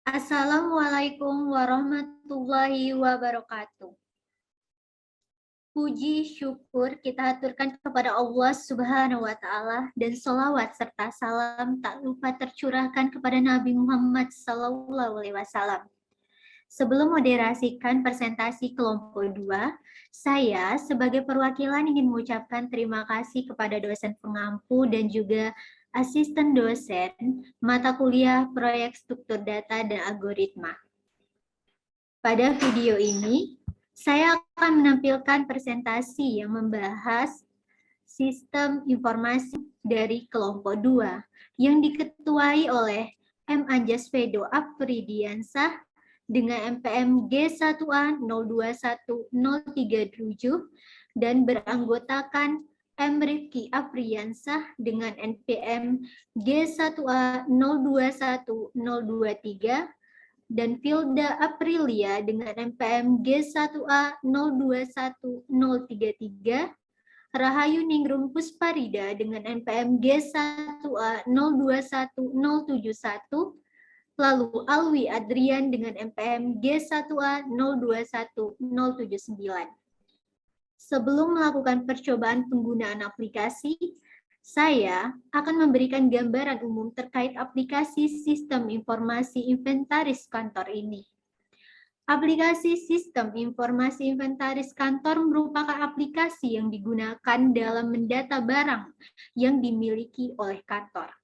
Assalamualaikum warahmatullahi wabarakatuh. Puji syukur kita aturkan kepada Allah Subhanahu wa Ta'ala, dan sholawat serta salam tak lupa tercurahkan kepada Nabi Muhammad SAW. Sebelum moderasikan presentasi kelompok 2, saya sebagai perwakilan ingin mengucapkan terima kasih kepada dosen pengampu dan juga asisten dosen mata kuliah proyek struktur data dan algoritma. Pada video ini, saya akan menampilkan presentasi yang membahas sistem informasi dari kelompok 2 yang diketuai oleh M. Anjasvedo Afridiansah dengan MPM G1A 021037 dan beranggotakan M. Rifki Afriansah dengan NPM G1A 021023 dan Filda Aprilia dengan MPM G1A 021033, Rahayu Ningrum Pusparida dengan NPM G1A 021071, lalu Alwi Adrian dengan MPM G1A 021079. Sebelum melakukan percobaan penggunaan aplikasi, saya akan memberikan gambaran umum terkait aplikasi Sistem Informasi Inventaris Kantor ini. Aplikasi Sistem Informasi Inventaris Kantor merupakan aplikasi yang digunakan dalam mendata barang yang dimiliki oleh kantor.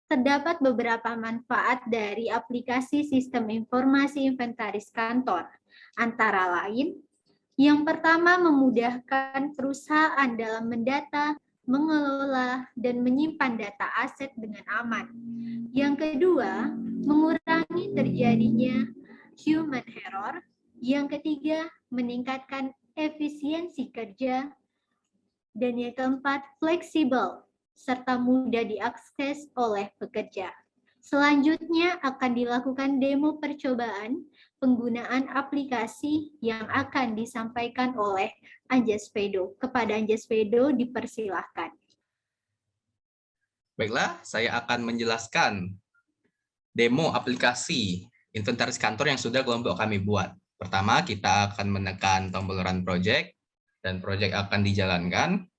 Terdapat beberapa manfaat dari aplikasi Sistem Informasi Inventaris Kantor, antara lain, yang pertama memudahkan perusahaan dalam mendata, mengelola, dan menyimpan data aset dengan aman. Yang kedua, mengurangi terjadinya human error. Yang ketiga, meningkatkan efisiensi kerja. Dan yang keempat, fleksibel, serta mudah diakses oleh pekerja. Selanjutnya akan dilakukan demo percobaan penggunaan aplikasi yang akan disampaikan oleh Anjasvedo. Kepada Anjasvedo dipersilahkan. Baiklah, saya akan menjelaskan demo aplikasi inventaris kantor yang sudah kelompok kami buat. Pertama, kita akan menekan tombol Run Project, dan project akan dijalankan.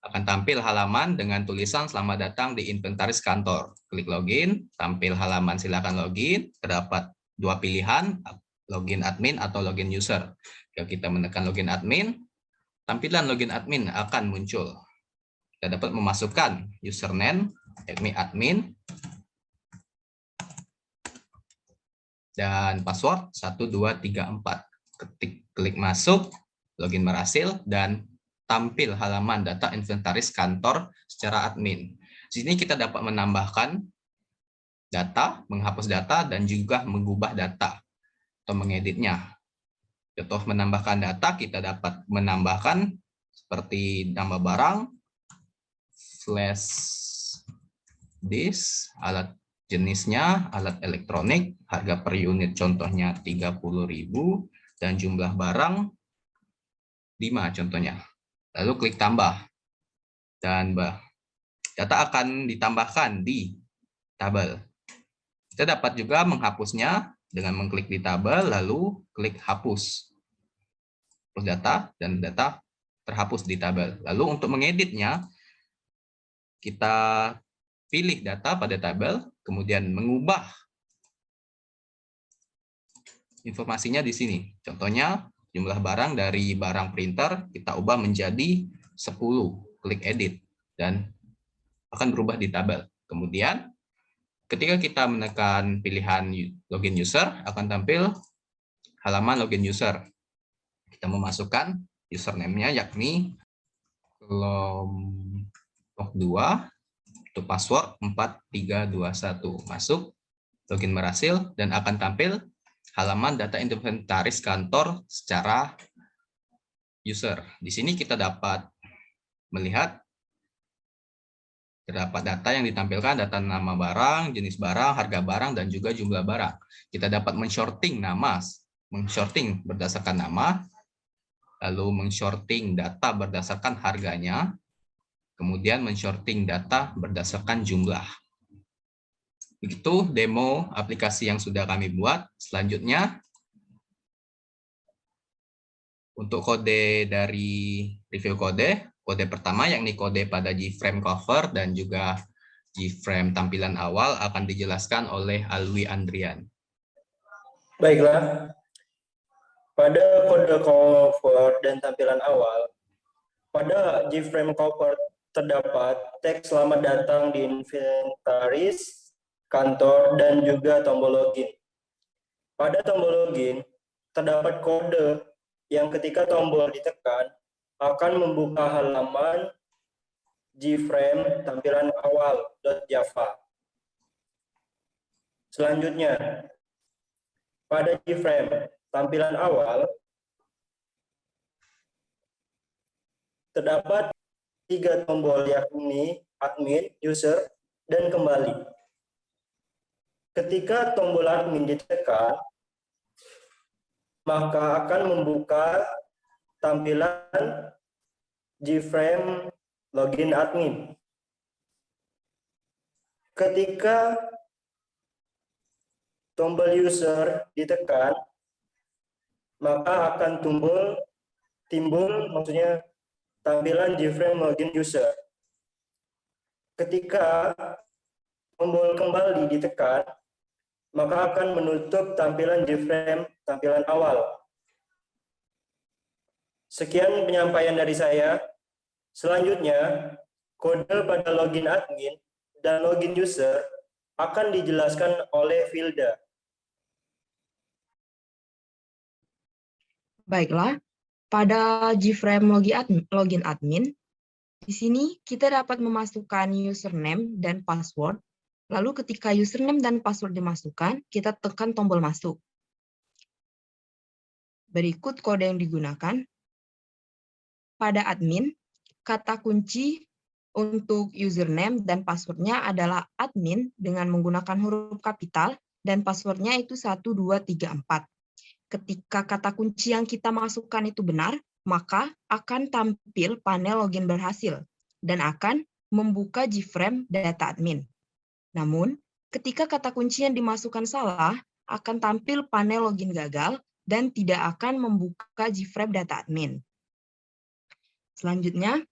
Akan tampil halaman dengan tulisan "Selamat datang di inventaris kantor". Klik login, tampil halaman silakan login. Terdapat dua pilihan, login admin atau login user. Jika kita menekan login admin, tampilan login admin akan muncul. Kita dapat memasukkan username, admin, dan password 1234. Klik masuk, login berhasil, dan tampil halaman data inventaris kantor secara admin. Di sini kita dapat menambahkan data, menghapus data, dan juga mengubah data atau mengeditnya. Contoh menambahkan data, kita dapat menambahkan seperti nama barang, flash disk, alat jenisnya, alat elektronik, harga per unit contohnya 30.000, dan jumlah barang 5 contohnya. Lalu klik tambah, dan data akan ditambahkan di tabel. Kita dapat juga menghapusnya dengan mengklik di tabel, lalu klik hapus. Hapus data, dan data terhapus di tabel. Lalu untuk mengeditnya, kita pilih data pada tabel, kemudian mengubah informasinya di sini. Contohnya, jumlah barang dari barang printer kita ubah menjadi 10. Klik edit, dan akan berubah di tabel. Kemudian, ketika kita menekan pilihan login user, akan tampil halaman login user. Kita memasukkan username-nya, yakni kelompok 2, untuk password 4321. Masuk, login berhasil, dan akan tampil halaman data inventaris kantor secara user. Di sini kita dapat melihat terdapat data yang ditampilkan, data nama barang, jenis barang, harga barang, dan juga jumlah barang. Kita dapat men-shorting nama, men-shorting berdasarkan nama, lalu men-shorting data berdasarkan harganya, kemudian men-shorting data berdasarkan jumlah. Begitu demo aplikasi yang sudah kami buat. Selanjutnya, untuk kode dari review kode pertama yakni kode pada Gframe cover dan juga Gframe tampilan awal akan dijelaskan oleh Alwi Andrian. Baiklah, pada kode cover dan tampilan awal, pada Gframe cover terdapat teks selamat datang di inventaris, kantor, dan juga tombol login. Pada tombol login, terdapat kode yang ketika tombol ditekan akan membuka halaman Gframe tampilan awal .java. Selanjutnya, pada Gframe tampilan awal, terdapat 3 tombol yakni admin, user, dan kembali. Ketika tombol admin ditekan, maka akan membuka tampilan Gframe login admin. Ketika tombol user ditekan, maka akan timbul maksudnya tampilan Gframe login user. Ketika tombol kembali ditekan, maka akan menutup tampilan Gframe tampilan awal. Sekian penyampaian dari saya. Selanjutnya, kode pada login admin dan login user akan dijelaskan oleh Filda. Baiklah, pada Gframe login admin, di sini kita dapat memasukkan username dan password. Lalu ketika username dan password dimasukkan, kita tekan tombol masuk. Berikut kode yang digunakan. Pada admin, kata kunci untuk username dan passwordnya adalah admin dengan menggunakan huruf kapital dan passwordnya itu 1234. Ketika kata kunci yang kita masukkan itu benar, maka akan tampil panel login berhasil dan akan membuka Gframe data admin. Namun, ketika kata kunci yang dimasukkan salah, akan tampil panel login gagal dan tidak akan membuka Gframe data admin. Selanjutnya,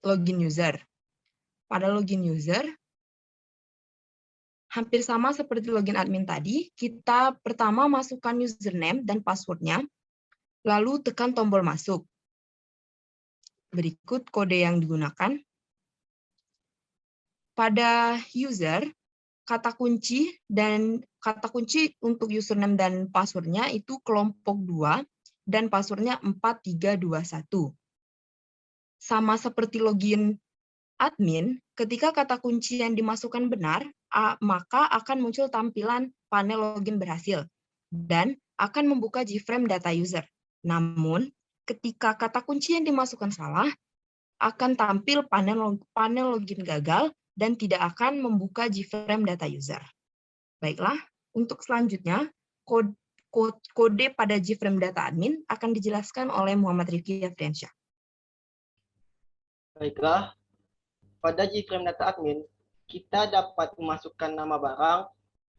login user. Pada login user, hampir sama seperti login admin tadi, kita pertama masukkan username dan passwordnya, lalu tekan tombol masuk. Berikut kode yang digunakan. Pada user, kata kunci untuk username dan passwordnya itu kelompok 2 dan passwordnya 4321. Sama seperti login admin, ketika kata kunci yang dimasukkan benar, maka akan muncul tampilan panel login berhasil dan akan membuka Gframe data user. Namun, ketika kata kunci yang dimasukkan salah, akan tampil panel login gagal dan tidak akan membuka Gframe data user. Baiklah, untuk selanjutnya, kode pada Gframe data admin akan dijelaskan oleh Muhammad Rifki Afriansyah. Baiklah, pada Gframe data admin, kita dapat memasukkan nama barang,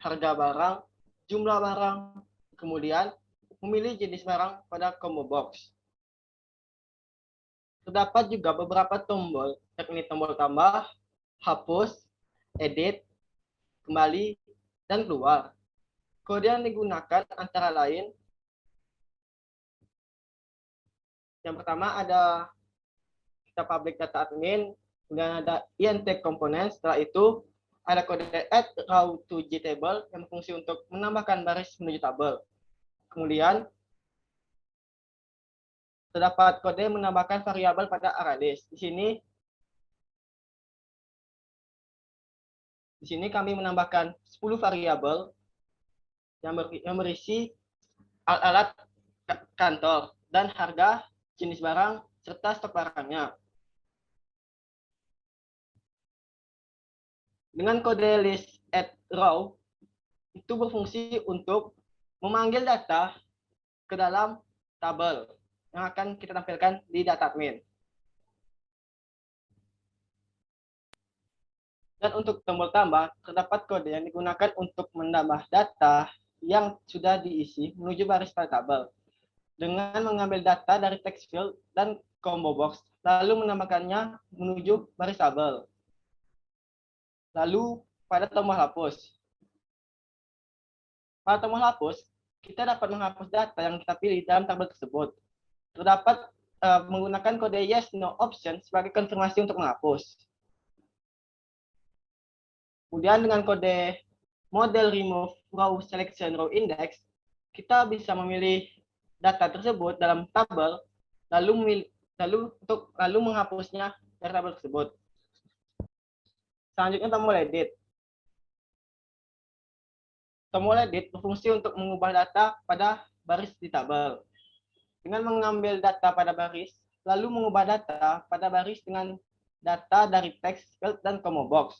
harga barang, jumlah barang, kemudian memilih jenis barang pada combo box. Terdapat juga beberapa tombol, yakni tombol tambah, hapus, edit, kembali, dan keluar. Kode yang digunakan antara lain, yang pertama ada kita public data admin, kemudian ada int component, setelah itu ada kode add row to gtable yang berfungsi untuk menambahkan baris menuju tabel. Kemudian terdapat kode menambahkan variabel pada ArrayList. Di sini kami menambahkan 10 variabel yang berisi alat kantor dan harga, jenis barang, serta stok barangnya. Dengan kode list add row, itu berfungsi untuk memanggil data ke dalam tabel yang akan kita tampilkan di data admin. Dan untuk tombol tambah, terdapat kode yang digunakan untuk menambah data yang sudah diisi menuju baris pada tabel dengan mengambil data dari text field dan combo box, lalu menambahkannya menuju baris tabel. Lalu pada tombol hapus. Pada tombol hapus, kita dapat menghapus data yang kita pilih dalam tabel tersebut. Terdapat menggunakan kode yes no option sebagai konfirmasi untuk menghapus. Kemudian dengan kode model remove row selection row index, kita bisa memilih data tersebut dalam tabel, lalu menghapusnya dari tabel tersebut. Selanjutnya tombol edit. Tombol edit berfungsi untuk mengubah data pada baris di tabel. Dengan mengambil data pada baris, lalu mengubah data pada baris dengan data dari text field dan combo box.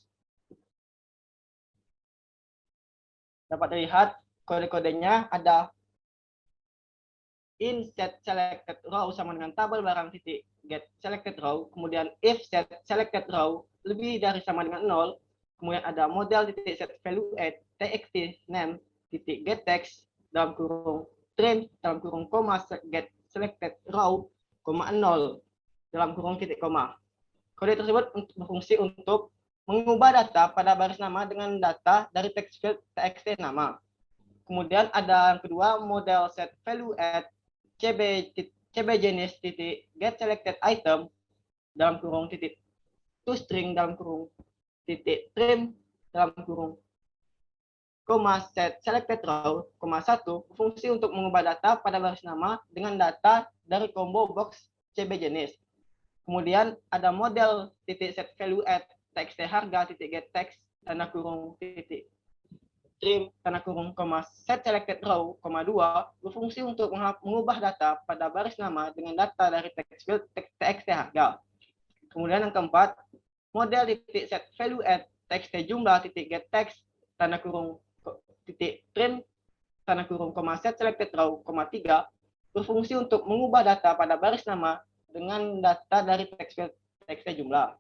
Dapat dilihat kode-kodenya ada in set selected row sama dengan tabel barang titik get selected row, kemudian if set selected row lebih dari sama dengan 0, kemudian ada model titik set value at txt name titik get text dalam kurung trim dalam kurung koma get selected row, 0 dalam kurung titik koma. Kode tersebut berfungsi untuk mengubah data pada baris nama dengan data dari text field txt nama. Kemudian ada yang kedua, model set value at cb jenis titik get selected item dalam kurung titik toString dalam kurung titik trim dalam kurung koma set selected row, 1 berfungsi untuk mengubah data pada baris nama dengan data dari combo box cb jenis. Kemudian ada model titik set value at txt harga titik get text tanda kurung titik trim tanda kurung koma set selected row, 2 berfungsi untuk mengubah data pada baris nama dengan data dari text field txt harga. Kemudian yang keempat, model titik set value at txt jumlah titik get text tanda kurung titik trim tanda kurung koma set selected row, 3 berfungsi untuk mengubah data pada baris nama dengan data dari text field txt jumlah.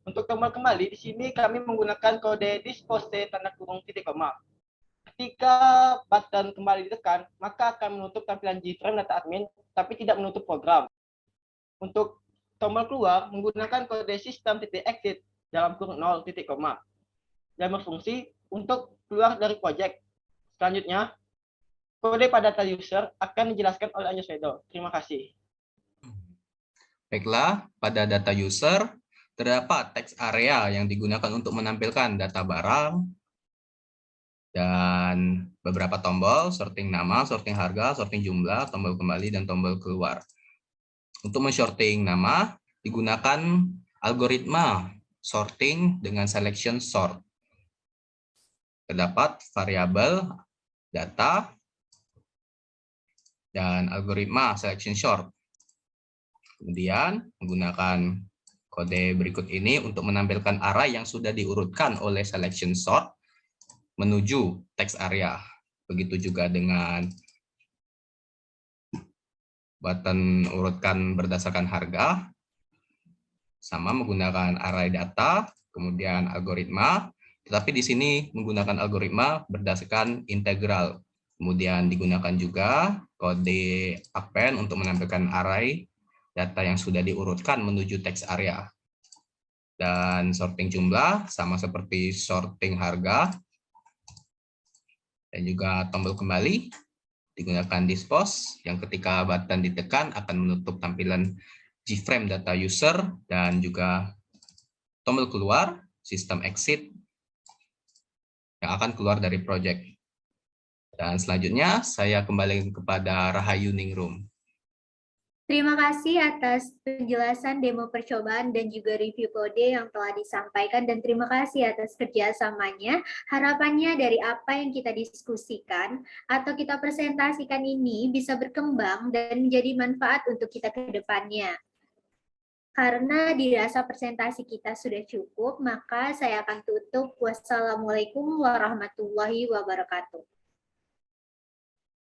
Untuk tombol kembali, di sini kami menggunakan kode dispose tanda kurung titik koma. Ketika button kembali ditekan, maka akan menutup tampilan JFrame data admin, tapi tidak menutup program. Untuk tombol keluar, menggunakan kode system titik exit dalam kurung 0 titik koma. Dan berfungsi untuk keluar dari project. Selanjutnya, kode pada data user akan dijelaskan oleh Anjo Svedo. Terima kasih. Baiklah, pada data user, terdapat text area yang digunakan untuk menampilkan data barang, dan beberapa tombol, sorting nama, sorting harga, sorting jumlah, tombol kembali, dan tombol keluar. Untuk men-sorting nama, digunakan algoritma sorting dengan selection sort. Terdapat variabel, data, dan algoritma selection sort. Kemudian menggunakan kode berikut ini untuk menampilkan array yang sudah diurutkan oleh selection sort menuju text area. Begitu juga dengan button urutkan berdasarkan harga, sama menggunakan array data, kemudian algoritma, tetapi di sini menggunakan algoritma berdasarkan integral. Kemudian digunakan juga kode append untuk menampilkan array data yang sudah diurutkan menuju text area. Dan sorting jumlah sama seperti sorting harga. Dan juga tombol kembali digunakan dispose yang ketika button ditekan akan menutup tampilan JFrame data user, dan juga tombol keluar sistem exit yang akan keluar dari project. Dan selanjutnya saya kembali kepada Rahayu Ningrum. Terima kasih atas penjelasan demo percobaan dan juga review kode yang telah disampaikan, dan terima kasih atas kerjasamanya. Harapannya dari apa yang kita diskusikan atau kita presentasikan ini bisa berkembang dan menjadi manfaat untuk kita ke depannya. Karena dirasa presentasi kita sudah cukup, maka saya akan tutup. Wassalamualaikum warahmatullahi wabarakatuh.